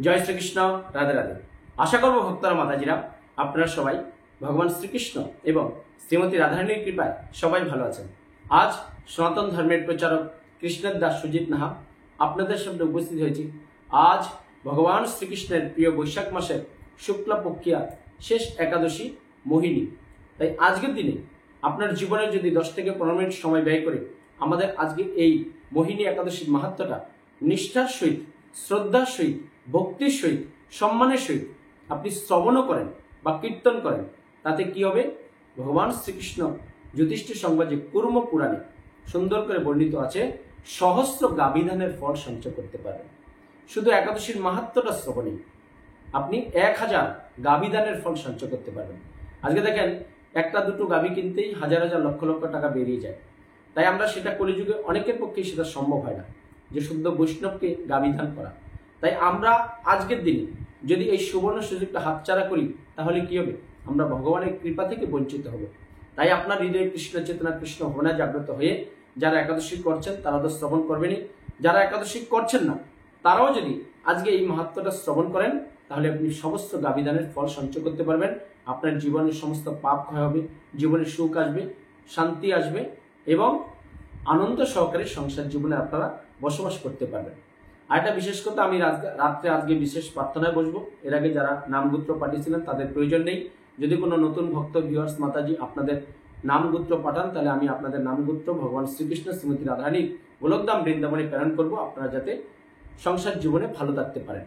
জয় শ্রীকৃষ্ণ, রাধে রাধে। আশা করব ভক্তরা মাতাজিরা আপনারা সবাই ভগবান শ্রীকৃষ্ণ এবং শ্রীমতী রাধারানীর কৃপায় সবাই ভালো আছেন। আজ সনাতন ধর্মের প্রচারক কৃষ্ণের দাস সুজিত নাহা আপনাদের সামনে উপস্থিত হয়েছি। আজ ভগবান শ্রীকৃষ্ণের প্রিয় বৈশাখ মাসের শুক্লাপক্ষিয়া শেষ একাদশী মোহিনী। তাই আজকের দিনে আপনার জীবনে যদি 10 থেকে 15 মিনিট সময় ব্যয় করে আমাদের আজকে এই মোহিনী একাদশীর মাহাত্ম্যটা নিষ্ঠার সহিত, শ্রদ্ধার সহিত, ভক্তির সহিত, সম্মানের সহিত আপনি শ্রবণও করেন বা কীর্তন করেন, তাতে কি হবে? ভগবান শ্রীকৃষ্ণ যুধিষ্ঠির সংবাদে কুর্ম পুরাণে সুন্দর করে বর্ণিত আছে, সহস্র গাভীদানের ফল সঞ্চয় করতে পারেন। শুধু একাদশীর মাহাত্ম্যটা শ্রবণে আপনি 1000 গাভীদানের ফল সঞ্চয় করতে পারবেন। আজকে দেখেন, একটা দুটো গাভী কিনতেই হাজার হাজার লক্ষ লক্ষ টাকা বেরিয়ে যায়। তাই আমরা সেটা কলিযুগে অনেকের পক্ষে সেটা সম্ভব হয় না যে শুদ্ধ বৈষ্ণবকে গাভীদান করা। তাই আমরা আজকের দিনে যদি এই সুবর্ণ সুযোগটা হাতছাড়া করি তাহলে কি হবে? আমরা ভগবানের কৃপা থেকে বঞ্চিত হব। তাই আপনার হৃদয়ে কৃষ্ণ চেতনা, কৃষ্ণ ভাবনা জাগ্রত হয়ে যারা একাদশী করছেন তারা তো শ্রবণ করবেনই, যারা একাদশী করছেন না তারাও যদি আজকে এই মাহাত্ম্যটা শ্রবণ করেন তাহলে আপনি সমস্ত গাভীদানের ফল সঞ্চয় করতে পারবেন। আপনার জীবনের সমস্ত পাপ ক্ষয় হবে, জীবনে সুখ আসবে, শান্তি আসবে এবং আনন্দ সহকারে সংসার জীবনে আপনারা বসবাস করতে পারবেন। আর একটা বিশেষ কথা, আমি রাত্রে আজকে বিশেষ প্রার্থনায় বসবো। এর আগে যারা নামগোত্র পাঠিয়েছিলেন তাদের প্রয়োজন নেই। যদি কোনো নতুন ভক্ত ভিউয়ার্স মাতাজি আপনাদের নামগোত্র পাঠান তাহলে আমি আপনাদের নামগোত্র ভগবান শ্রীকৃষ্ণ শ্রীমতী রাধারানীর গোলকধাম বৃন্দাবনে প্রেরণ করবো, আপনারা যাতে সংসার জীবনে ভালো থাকতে পারেন।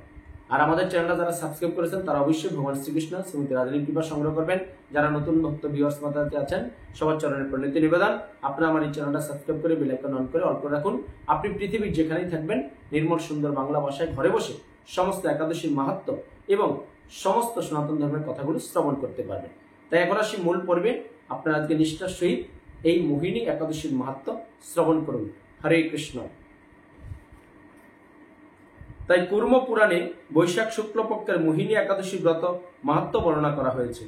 আর আমাদের চ্যানেলটা যারা সাবস্ক্রাইব করেছেন তারা অবশ্যই ভগবান শ্রীকৃষ্ণ শ্রীমতী রাধারানীর কৃপা সংগ্রহ করবেন। যারা নতুন ভক্ত ভিউয়ার্স মাতাজি আছেন সবার চরণের প্রণতি নিবেদন, আপনারা আমার এই চ্যানেলটা সাবস্ক্রাইব করে বেল আইকন অন করে অল করে রাখুন। আপনি পৃথিবীর যেখানেই থাকবেন নির্মল সুন্দর বাংলা ভাষায় ঘরে বসে সমস্ত একাদশীর মাহাত্ম্য এবং সমস্ত সনাতন ধর্মের কথাগুলো শ্রবণ করতে পারবেন। তাই এখন আসি মূল পর্বে। আপনারা আজকে নিষ্ঠার সহিত এই মোহিনী একাদশীর মাহাত্ম্য শ্রবণ করুন। হরে কৃষ্ণ। তাই কুর্ম পুরাণে বৈশাখ শুক্লপক্ষের মোহিনী একাদশী ব্রত মাহাত্ম্য বর্ণনা করা হয়েছে।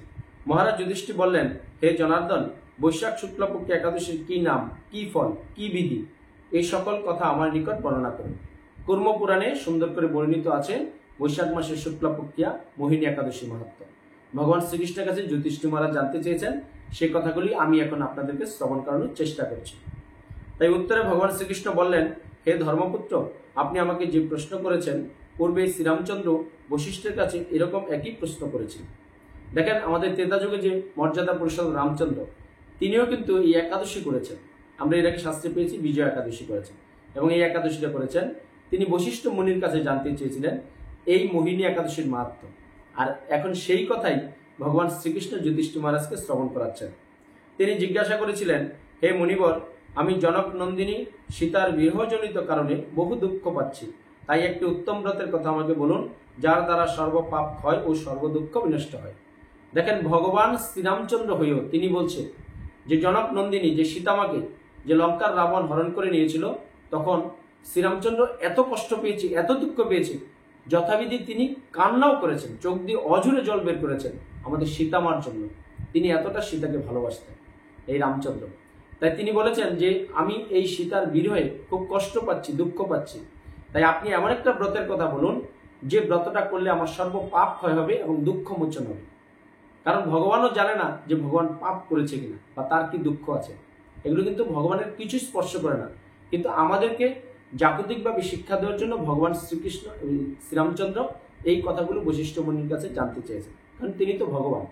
মহারাজ যুধিষ্ঠির বললেন, হে জনার্দন, বৈশাখ শুক্লপক্ষে একাদশীর কি নাম, কি ফল, কি বিধি, এই সকল কথা আমার নিকট বর্ণনা করুন। কুর্ম পুরাণে সুন্দর করে বর্ণিত আছে বৈশাখ মাসের শুক্লপক্ষিয়া মোহিনী একাদশী মাহাত্ম্য। ভগবান শ্রীকৃষ্ণের কাছে যুধিষ্ঠির মহারাজ জানতে চেয়েছেন, সেই কথাগুলি আমি এখন আপনাদেরকে শ্রবণ করানোর চেষ্টা করছি। তাই উত্তরে ভগবান শ্রীকৃষ্ণ বললেন, হে ধর্মপুত্র, আপনি আমাকে যে প্রশ্ন করেছেন পূর্বে শ্রীরামচন্দ্র বশিষ্ঠের কাছে এরকম একই প্রশ্ন করেছেন। দেখেন, আমাদের ত্রেতা যুগে যে মর্যাদা পুরুষোত্তম রামচন্দ্র তিনিও কিন্তু এই একাদশী করেছেন। আমরা এর আগে শাস্ত্রে পেয়েছি বিজয় একাদশী করেছেন এবং এই একাদশীটা করেছেন। তিনি বশিষ্ঠ মুনির কাছে জানতে চেয়েছিলেন এই মোহিনী একাদশীর মাহাত্ম্য। আর এখন সেই কথাই ভগবান শ্রীকৃষ্ণ যুধিষ্ঠির মহারাজকে শ্রবণ করাচ্ছেন। তিনি জিজ্ঞাসা করেছিলেন, হে মুনিবর, আমি জনক নন্দিনী সীতার বিরহজনিত কারণে বহু দুঃখ পাচ্ছি। তাই একটি উত্তম ব্রতের কথা আমাকে বলুন, যার দ্বারা সর্বপাপ ক্ষয় ও সর্বদুঃখ বিনষ্ট হয়। দেখেন, ভগবান শ্রীরামচন্দ্র হয়েও তিনি বলছে যে জনক নন্দিনী যে সীতামাকে যে লঙ্কার রাবণ হরণ করে নিয়েছিল, তখন শ্রীরামচন্দ্র এত কষ্ট পেয়েছে, এত দুঃখ পেয়েছে, যথাবিধি তিনি কান্নাও করেছেন, চোখ দিয়ে অঝরে জল বের করেছেন আমাদের সীতামার জন্য। তিনি এতটা সীতাকে ভালোবাসতেন এই রামচন্দ্র। তাই তিনি বলেছেন যে আমি এই সীতার বিরহে খুব কষ্ট পাচ্ছি, দুঃখ পাচ্ছি। তাই আপনি এমন একটা ব্রতের কথা বলুন যে ব্রতটা করলে আমার সর্ব পাপ ক্ষয় হবে এবং দুঃখ মোচন হবে। কারণ ভগবানও জানে না যে ভগবান পাপ করেছে কিনা বা তার কি দুঃখ আছে। এগুলো কিন্তু ভগবানের কিছু স্পর্শ করে না, কিন্তু আমাদেরকে জাগতিকভাবে শিক্ষা দেওয়ার জন্য ভগবান শ্রীকৃষ্ণ শ্রীরামচন্দ্র এই কথাগুলো বশিষ্ঠ মুনির কাছে জানতে চেয়েছেন। কারণ তিনি তো ভগবান,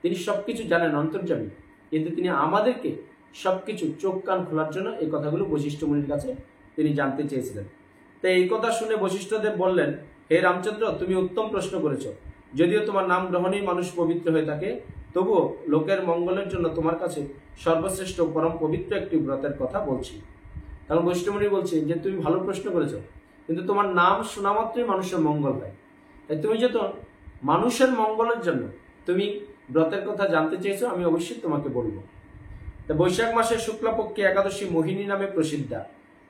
তিনি সবকিছু জানেন, অন্তর্যামী, কিন্তু তিনি আমাদেরকে সবকিছু চোখ কান খোলার জন্য এই কথাগুলো বশিষ্ঠ মুনির কাছে তিনি জানতে চেয়েছিলেন। তাই এই কথা শুনে বশিষ্ঠদেব বললেন, হে রামচন্দ্র, তুমি উত্তম প্রশ্ন করেছ। যদিও তোমার নাম গ্রহণেই মানুষ পবিত্র হয়ে থাকে, তবুও লোকের মঙ্গলের জন্য তোমার কাছে সর্বশ্রেষ্ঠ পরম পবিত্র একটি ব্রতের কথা বলছি। কারণ বশিষ্ঠ মুনি বলছে যে তুমি ভালো প্রশ্ন করেছো, কিন্তু তোমার নাম শোনা মাত্রই মানুষের মঙ্গল হয়। তাই তুমি যেহেতু মানুষের মঙ্গলের জন্য তুমি ব্রতের কথা জানতে চেয়েছো, আমি অবশ্যই তোমাকে বলবো। বৈশাখ মাসের শুক্লপক্ষে একাদশী মোহিনী নামে প্রসিদ্ধা।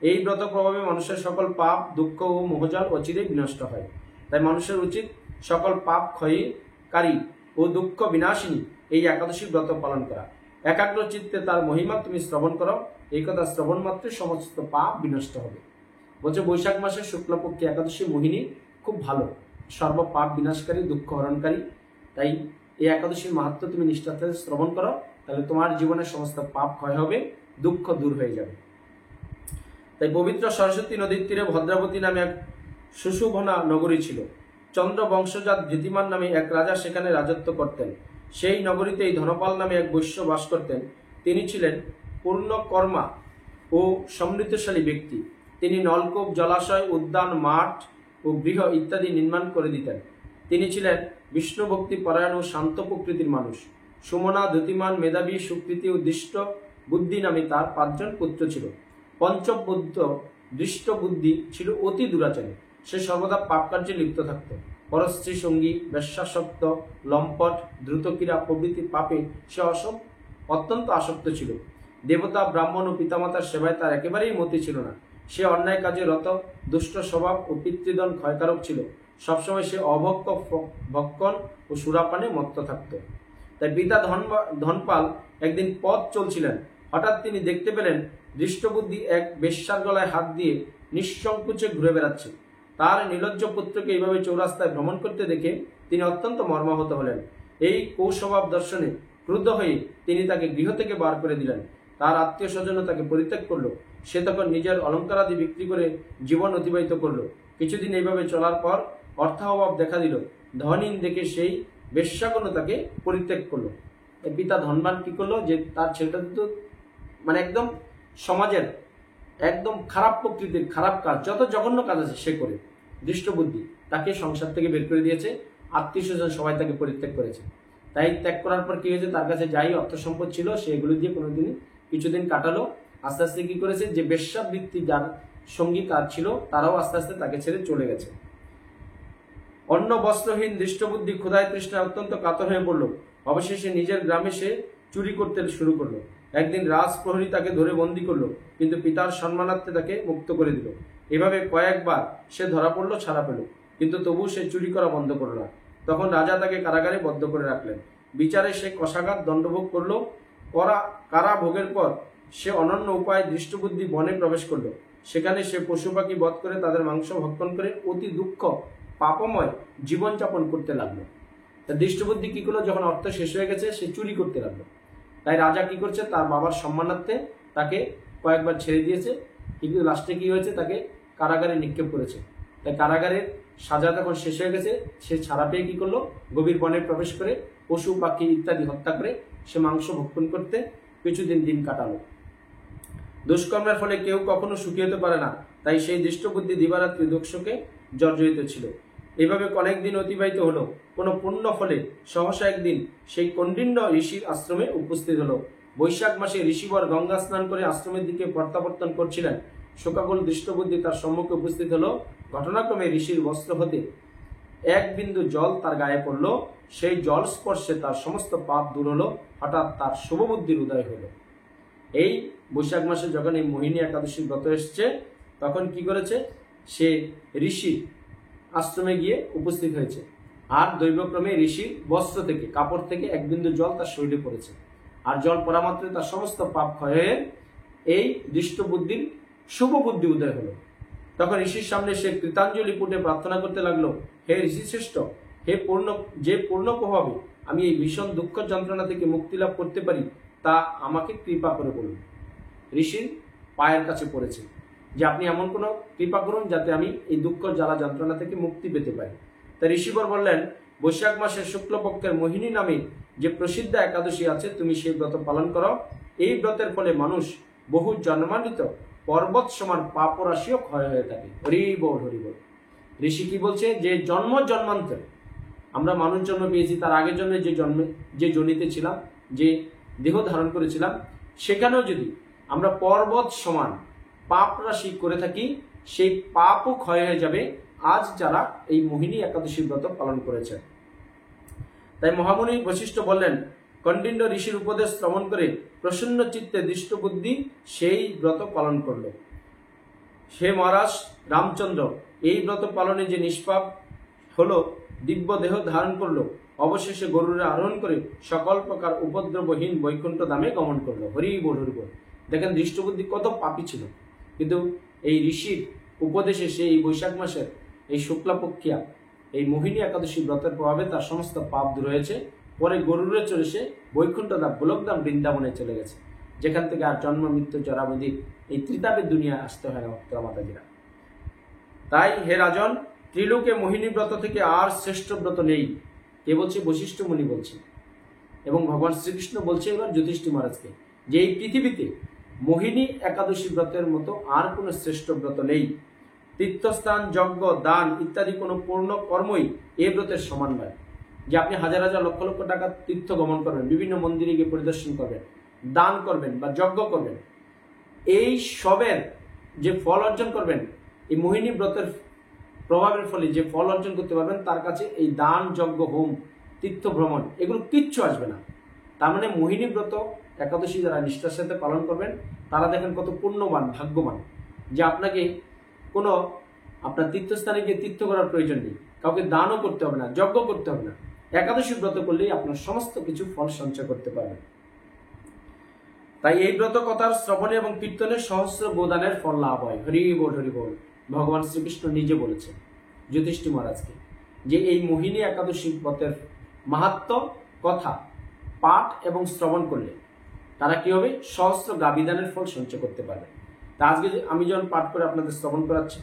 এই ব্রত প্রভাবে মানুষের সকল পাপ, দুঃখ ও মোহজাল অচিরেই বিনষ্ট হয়। তাই মানুষের উচিত সকল পাপ ক্ষয়কারী ও দুঃখ বিনাশিনী এই একাদশী ব্রত পালন করা। একাগ্র চিত্তে তার মহিমা তুমি শ্রবণ করো, এই কথা শ্রবণ মাত্রে সমস্ত পাপ বিনষ্ট হবে। বলছে বৈশাখ মাসের শুক্লপক্ষে একাদশী মোহিনী খুব ভালো। সর্বপাপ বিনাশকারী, দুঃখ হরণকারী। তাই এই একাদশীর মাহাত্ম্য তুমি নিষ্ঠার সাথে শ্রবণ করো, তাহলে তোমার জীবনের সমস্ত পাপ ক্ষয় হবে, দুঃখ দূর হয়ে যাবে। তাই পবিত্র সরস্বতী নদীর তীরে ভদ্রাবতী নামে এক সুশোভনা নগরী ছিল। চন্দ্র বংশজাত ধৃতিমান নামে এক রাজা সেখানে রাজত্ব করতেন। সেই নগরীতেই ধনপাল নামে এক বৈশ্য বাস করতেন। তিনি ছিলেন পূর্ণকর্মা ও সমৃদ্ধশালী ব্যক্তি। তিনি নলকূপ, জলাশয়, উদ্যান, মাঠ ও গৃহ ইত্যাদি নির্মাণ করে দিতেন। তিনি ছিলেন বিষ্ণুভক্তি পরায়ণ ও শান্ত প্রকৃতির মানুষ। সুমনা, দ্যুতিমান, মেধাবী, সুকৃতি ও দৃষ্ট বুদ্ধি নামে তার 5 জন পুত্র ছিল। পঞ্চম বুদ্ধ দৃষ্ট বুদ্ধি ছিল অতি দুরাচারী। সে সর্বদা পাপ কার্যে লিপ্ত থাকত। পরস্ত্রী, সঙ্গী, বেশ্যাসক্ত, লম্পট, দ্রুতক্রীড়া প্রভৃতি পাপে সে অত্যন্ত আসক্ত ছিল। দেবতা, ব্রাহ্মণ ও পিতামাতার সেবায় তার একেবারেই মতি ছিল না। সে অন্যায় কাজে রত, দুষ্ট স্বভাব ও পিতৃদন ক্ষয়কারক ছিল। সবসময় সে অভক্ত, ভক্ষণ ও সুরাপানে মত্ত থাকত। তাই পিতা ধনপাল একদিন পথ চলছিলেন। হঠাৎ তিনি দেখতে পেলেন দৃষ্টবুদ্ধি এক বেশ্যার গলায় হাত দিয়ে নিঃসংকোচে ঘুরে বেড়াচ্ছে। তার নির্লজ্জ পুত্রকে এইভাবে চৌরাস্তায় ভ্রমণ করতে দেখে তিনি অত্যন্ত মর্মাহত হলেন। এই কৌস্বভাব দর্শনে ক্রুদ্ধ হয়ে তিনি তাকে গৃহ থেকে বার করে দিলেন। তার আত্মীয় স্বজনও তাকে পরিত্যাগ করলো। সে তখন নিজের অলঙ্কারাদি বিক্রি করে জীবন অতিবাহিত করলো। কিছুদিন এইভাবে চলার পর অর্থাভাব দেখা দিল। ধনহীন দেখে সেই বেশ্যাগণও তাকে পরিত্যাগ করলো। পিতা ধনবান কি করলো, যে তার ছেলেটা তো একদম সমাজের একদম খারাপ প্রকৃতির খারাপ কাজ, যত জঘন্য কাজ আছে সে করে, দৃষ্টবুদ্ধি তাকে সংসার থেকে বের করে দিয়েছে। আত্মীয় স্বজন সবাই তাকে পরিত্যাগ করেছে। তাই ত্যাগ করার পর কি হয়েছে, তার কাছে যাই অর্থ সম্পদ ছিল সেগুলো দিয়ে কিছুদিন কাটালো। আস্তে আস্তে কি করেছে, যে বেশ্যাবৃত্তি যার সঙ্গী তার ছিল তারাও আস্তে আস্তে তাকে ছেড়ে চলে গেছে। অন্য বস্ত্রহীন দৃষ্টবুদ্ধি ক্ষুধায় তৃষ্ণায় অত্যন্ত কাতর হয়ে পড়ল। অবশেষে নিজের গ্রামে সে চুরি করতে শুরু করলো। একদিন রাজপ্রহরী তাকে ধরে বন্দী করলো, কিন্তু পিতার সম্মানার্থে তাকে মুক্ত করে দিল। এভাবে কয়েকবার সে ধরা পড়লো, ছাড়া পেল, কিন্তু তবু সে চুরি করা বন্ধ করল না। তখন রাজা তাকে কারাগারে বদ্ধ করে রাখলেন। বিচারে সে কষাঘাত দণ্ডভোগ করলো। কারা ভোগের পর সে অনন্য উপায়ে দৃষ্টবুদ্ধি বনে প্রবেশ করলো। সেখানে সে পশু পাখি বধ করে তাদের মাংস ভক্ষণ করে অতি দুঃখ পাপময় জীবনযাপন করতে লাগলো। দৃষ্টবুদ্ধি কি করলো, যখন অর্থ শেষ হয়ে গেছে সে চুরি করতে লাগলো। তাই রাজা কি করছে, তার বাবার সম্মানার্থে তাকে কয়েকবার ছেড়ে দিয়েছে, কিন্তু লাস্টে কি হয়েছে, তাকে কারাগারে নিক্ষেপ করেছে। তাই কারাগারের সাজা যখন শেষ হয়ে গেছে, সে ছাড়া পেয়ে কি করলো, গভীর বনে প্রবেশ করে পশু পাখি ইত্যাদি হত্যা করে সে মাংস ভক্ষণ করতে কিছুদিন দিন কাটালো। দুষ্কর্মের ফলে কেউ কখনো সুখী হতে পারে না। তাই সেই দৃষ্টবুদ্ধি দিবারাত্রি দোষকে জর্জরিত ছিল। এইভাবে অনেক দিন অতিবাহিত হলো। কোনো পুণ্য ফলে সহসা একদিন সেই কণ্ডিন্য ঋষির আশ্রমে উপস্থিত হলো। বৈশাখ মাসে ঋষিবর গঙ্গা স্নান করে আশ্রমের দিকে প্রত্যাবর্তন করছিলেন। শোকাকুল দৃষ্টবুদ্ধি তার সম্মুখে উপস্থিত হলো। ঘটনাক্রমে ঋষির বস্ত্র হতে এক বিন্দু জল তার গায়ে পড়ল। সেই জল স্পর্শে তার সমস্ত পাপ দূর হলো। হঠাৎ তার শুভবুদ্ধির উদয় হলো। এই বৈশাখ মাসে যখন এই মোহিনী একাদশী ব্রত এসছে, তখন কি করেছে, সে ঋষি আশ্রমে গিয়ে উপস্থিত হয়েছে। আর দৈবক্রমে ঋষির বস্ত্র থেকে, কাপড় থেকে এক বিন্দু জল তার শরীরে পড়েছে। আর জল পড়া মাত্রই তার সমস্ত পাপ ক্ষয় হয়ে এই দৃষ্টবুদ্ধির শুভ বুদ্ধি উদয় হলো। তখন ঋষির সামনে সে কৃতাঞ্জলি পুটে প্রার্থনা করতে লাগলো, হে ঋষি শ্রেষ্ঠ, যে পূর্ণ প্রভাবে আমি এই ভীষণ দুঃখ যন্ত্রণা থেকে মুক্তি লাভ করতে পারি, তা আমাকে কৃপা করে বলুন। ঋষির পায়ের কাছে পড়েছে যে আপনি এমন কোনো কৃপা করুন যাতে আমি এই দুঃখ জ্বালা যন্ত্রণা থেকে মুক্তি পেতে পারি। তাই ঋষিবর বললেন, বৈশাখ মাসের শুক্লপক্ষের মোহিনী নামে যে প্রসিদ্ধ একাদশী আছে, তুমি সেই ব্রত পালন করো। এই ব্রতের ফলে মানুষ বহু জন্মান্বিত পর্বত সমান পাপরাশিও ক্ষয় হয়ে থাকে। হরি বল হরি বল। ঋষি কি বলছে, যে জন্মান্তরে আমরা মানুষ জন্ম পেয়েছি, তার আগের জন্মে যে জনিতে ছিলাম, যে দেহ ধারণ করেছিলাম, সেখানেও যদি আমরা পর্বত সমান পাপ রাশি করে থাকি, সেই পাপও ক্ষয় হয়ে যাবে আজ যারা এই মোহিনী একাদশী ব্রত পালন করেছে। তাই মহামুনি বশিষ্ঠ বললেন, কণ্ডিন্য ঋষির উপদেশ শ্রবণ করে প্রসন্ন চিত্তে দৃষ্টবুদ্ধি সেই ব্রত পালন করল। হে মহারাজ রামচন্দ্র, এই ব্রত পালনে যে নিষ্পাপ হলো, দিব্য দেহ ধারণ করলো, অবশেষে গরুরে আরোহণ করে সকল প্রকার উপদ্রবহীন বৈকুণ্ঠ ধামে গমন করলো। হরি বল হরি বল। দেখেন দৃষ্টবুদ্ধি কত পাপী ছিল, কিন্তু এই ঋষির উপদেশে সে এই বৈশাখ মাসের এই শুক্লাপক্ষিয়া এই মোহিনী একাদশী ব্রতের প্রভাবে তার সমস্ত পাপ দূর হয়েছে। পরে গরুড়ে চড়ে সে বৈকুণ্ঠধাম গোলকধাম বৃন্দাবনে চলে গেছে, যেখান থেকে আর জন্ম মৃত্যু জরাবধি এই ত্রিতাপের দুনিয়া আসতে হয় না ভক্তরা মাতাজিরা। তাই হে রাজন, ত্রিলোকে মোহিনী ব্রত থেকে আর শ্রেষ্ঠ ব্রত নেই। কে বলছে? বশিষ্ঠ মুনি বলছে। এবং ভগবান শ্রীকৃষ্ণ বলছে এবার যুধিষ্ঠির মহারাজকে যে এই পৃথিবীতে মোহিনী একাদশী ব্রতের মতো আর কোনো শ্রেষ্ঠ ব্রত নেই। তীর্থস্থান, যজ্ঞ, দান ইত্যাদি কোনো পূর্ণ কর্মই এই ব্রতের সমান নয়। যে আপনি হাজার হাজার লক্ষ লক্ষ টাকা তীর্থ গমন করবেন, বিভিন্ন মন্দিরে গিয়ে পরিদর্শন করবেন, দান করবেন বা যজ্ঞ করবেন, এই সবের যে ফল অর্জন করবেন, এই মোহিনী ব্রতের প্রভাবের ফলে যে ফল অর্জন করতে পারবেন, তার কাছে এই দান, যজ্ঞ, হোম, তীর্থ ভ্রমণ এগুলো কিচ্ছু আসবে না। তার মানে মোহিনী ব্রত একাদশী যারা নিষ্ঠার সাথে পালন করবেন, তারা দেখেন কত পুণ্যবান, ভাগ্যবান, যে আপনাকে কোনো আপনার তীর্থস্থানে গিয়ে তীর্থ করার প্রয়োজন নেই, কাউকে দানও করতে হবে না, যজ্ঞ করতে হবে না। একাদশী ব্রত করলেই আপনার সমস্ত কিছু ফল সঞ্চয় করতে পারবেন। তাই এই ব্রত কথার শ্রবণে এবং কীর্তনে সহস্র গোদানের ফল লাভ হয়। হরি বল, হরি বল। ভগবান শ্রীকৃষ্ণ নিজে বলেছেন যুধিষ্ঠির মহারাজকে যে এই মোহিনী একাদশী ব্রতের মাহাত্ম্য কথা পাঠ এবং শ্রবণ করলে তারা কি হবে? সহস্র গাবিদানের ফল সঞ্চয় করতে পারবে। তা আজকে আমি যখন পাঠ করে আপনাদের শ্রবণ করাচ্ছি,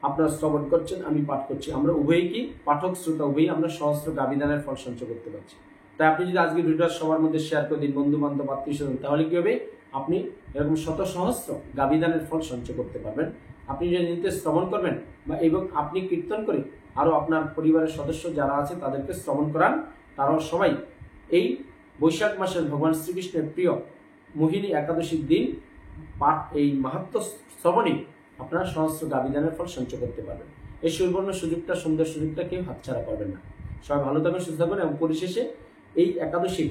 আপনারা শ্রবণ করছেন, আমি পাঠ করছি, আমরা উভয়ই কি পাঠক শ্রোতা উভয়ই আমরা সহস্র গাবিদানের ফল সঞ্চয় করতে পারছি। তাই আপনি যদি আজকে ভিডিওটা সবার মধ্যে শেয়ার করে দিন, বন্ধু বান্ধব, আত্মীয় স্বজন, তাহলে কি হবে? আপনি এরকম শত সহস্র গাবিদানের ফল সঞ্চয় করতে পারবেন। আপনি যদি নিজে শ্রবণ করবেন বা এবং আপনি কীর্তন করে আরো আপনার পরিবারের সদস্য যারা আছে তাদেরকে শ্রবণ করান, তারাও সবাই এই বৈশাখ মাসের ভগবান শ্রীকৃষ্ণের প্রিয় মোহিনী একাদশীর দিন পাঠ এই মাহাত্ম্য শ্রবণে আপনারা সহস্র গাবিদানের ফল সঞ্চয় করতে পারবেন। এই সুবর্ণ সুযোগটা, সুন্দর সুযোগটা কেউ হাতছাড়া করবেন না। সবাই ভালো থাকুন, সুস্থ থাকুন এবং পরিশেষে এই একাদশী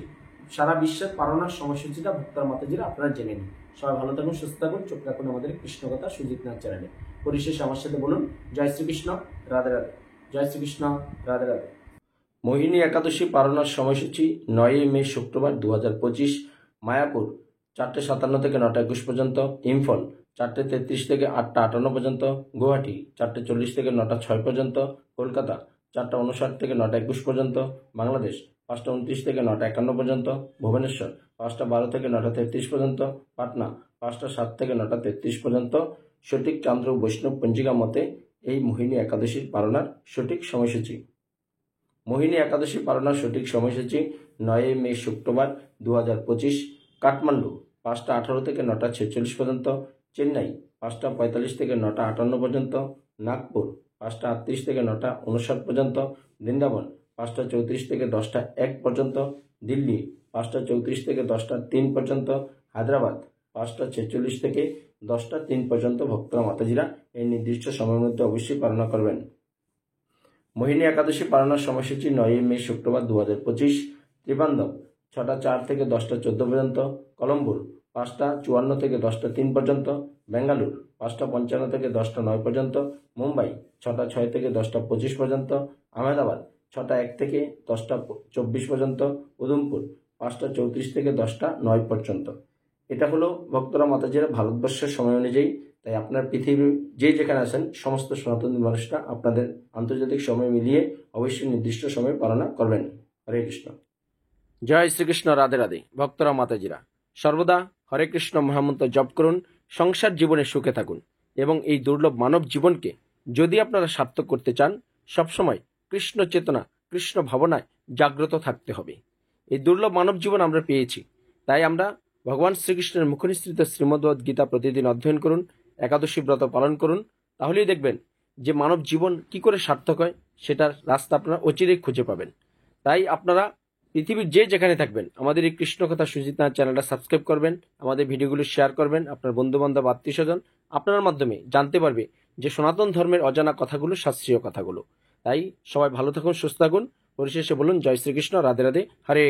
সারা বিশ্বের পালনার সময়সূচিটা ভক্তরা মাতাজিরা আপনারা জেনে নিন। সবাই ভালো থাকুন, সুস্থ থাকুন, চোখ রাখুন আমাদের কৃষ্ণকথা সুজিত নাথ চ্যানেলে। পরিশেষে আমার সাথে বলুন জয় শ্রীকৃষ্ণ, রাধে রাধে। জয় শ্রীকৃষ্ণ, রাধে রাধে। মোহিনী একাদশী পালনার সময়সূচি 9 মে শুক্রবার 2025, মায়াপুর 4:57 থেকে 9:21 পর্যন্ত, ইম্ফল 4:33 থেকে 8:58 পর্যন্ত, গুয়াহাটি 4:40 থেকে 9:06 পর্যন্ত, কলকাতা 4:59 থেকে 9:21 পর্যন্ত, বাংলাদেশ 5:29 থেকে 9:51 পর্যন্ত, ভুবনেশ্বর 5:12 থেকে 9:33 পর্যন্ত, পাটনা 5:07 থেকে 9:33 পর্যন্ত। সঠিক চান্দ্র বৈষ্ণব পঞ্জিকা মতে এই মোহিনী একাদশীর পালনার সঠিক সময়সূচি। মোহিনী একাদশী পালনার সঠিক সময়সূচি 9 মে শুক্রবার 2025, কাঠমান্ডু 5:18 থেকে 9:46 পর্যন্ত, চেন্নাই 5:45 থেকে 9:58 পর্যন্ত, নাগপুর 5:38 থেকে 9:59 পর্যন্ত, বৃন্দাবন 5:34 থেকে 10:01 পর্যন্ত, দিল্লি 5:34 থেকে 10:03 পর্যন্ত, হায়দ্রাবাদ 5:46 থেকে 10:03 পর্যন্ত। ভক্তরা মাতাজিরা এই নির্দিষ্ট সময়ের মধ্যে অবশ্যই পালনা করবেন। মোহিনী একাদশী পালনার সময়সূচি 9 মে শুক্রবার 2025, ত্রিবান্ধব 6:04 থেকে 10:14 পর্যন্ত, কলম্বোর 5:54 থেকে 10:03 পর্যন্ত, বেঙ্গালুর 5:55 থেকে 10:09 পর্যন্ত, মুম্বাই 6:06 থেকে 10:25 পর্যন্ত, আহমেদাবাদ 6:01 থেকে 10:24 পর্যন্ত, উধমপুর 5:34 থেকে 10:09 পর্যন্ত। এটা হলো ভক্তরা মাতাজিরা ভারতবর্ষের সময় অনুযায়ী। তাই আপনার পৃথিবীর যে যেখানে আছেন সমস্ত সনাতনী মানুষরা আপনাদের আন্তর্জাতিক সময় মিলিয়ে অবশ্যই নির্দিষ্ট সময় পালনা করবেন। হরে কৃষ্ণ। জয় শ্রীকৃষ্ণ, রাধে রাধে। ভক্তরা মাতাজিরা সর্বদা হরে কৃষ্ণ মহামন্ত্র জপ করুন, সংসার জীবনে সুখে থাকুন এবং এই দুর্লভ মানব জীবনকে যদি আপনারা সার্থক করতে চান, সবসময় কৃষ্ণ চেতনা, কৃষ্ণ ভাবনায় জাগ্রত থাকতে হবে। এই দুর্লভ মানব জীবন আমরা পেয়েছি, তাই আমরা ভগবান শ্রীকৃষ্ণের মুখনিসৃত শ্রীমদ্ভগবদ্ গীতা প্রতিদিন অধ্যয়ন করুন, একাদশী ব্রত পালন করুন, তাহলেই দেখবেন যে মানব জীবন কি করে সার্থক হয় সেটার রাস্তা আপনারা অচিরেই খুঁজে পাবেন। তাই আপনারা পৃথিবীর যে যেখানে থাকবেন আমাদের এই কৃষ্ণকথা সুজিত নাথ চ্যানেলটা সাবস্ক্রাইব করবেন, আমাদের ভিডিওগুলো শেয়ার করবেন, আপনার বন্ধুবান্ধব, আত্মীয় স্বজন আপনার মাধ্যমে জানতে পারবে যে সনাতন ধর্মের অজানা কথাগুলো, শাস্ত্রীয় কথাগুলো। তাই সবাই ভালো থাকুন, সুস্থ থাকুন। পরিশেষে বলুন জয় শ্রীকৃষ্ণ, রাধে রাধে, হরে